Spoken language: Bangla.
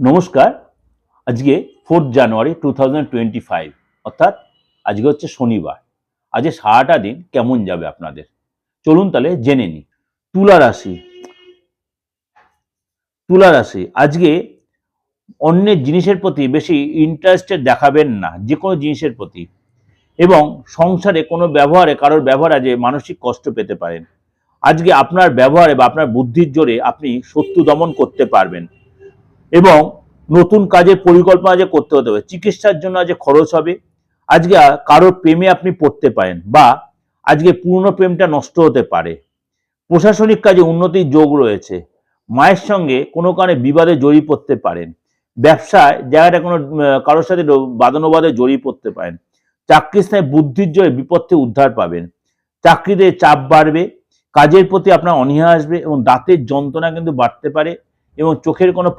নমস্কার। আজকে 4 জানুয়ারি 2025, অর্থাৎ আজকে হচ্ছে শনিবার। আজকে সারাটা দিন কেমন যাবে আপনাদের, চলুন তাহলে জেনে নিই। তুলা রাশি। তুলা রাশি আজকে অন্যের জিনিসের প্রতি বেশি ইন্টারেস্টেড দেখাবেন না, যে কোনো জিনিসের প্রতি, এবং সংসারে কোনো ব্যবহারে কারোর ব্যবহার আজকে মানসিক কষ্ট পেতে পারেন। আজকে আপনার ব্যবহারে বা আপনার বুদ্ধির জোরে আপনি শত্রু দমন করতে পারবেন এবং নতুন কাজের পরিকল্পনা যে করতে হতে হবে। চিকিৎসার জন্য আজ খরচ হবে। আজকে কারোর প্রেমে আপনি পড়তে পারেন বা আজকে পুরনো প্রেমটা নষ্ট হতে পারে। প্রশাসনিক কাজে উন্নতির যোগ রয়েছে। মায়ের সঙ্গে কোনো কারণে বিবাদে জড়িয়ে পড়তে পারেন। ব্যবসায় জায়গাটা কোনো কারোর সাথে বাদানুবাদে জড়িয়ে পড়তে পারেন। চাকরির স্থানে বুদ্ধির জোরে বিপদ থেকে উদ্ধার পাবেন। চাকরিতে চাপ বাড়বে, কাজের প্রতি আপনার অনীহা আসবে এবং দাঁতের যন্ত্রণা কিন্তু বাড়তে পারে এবং চোখের কোনো প্রবলেম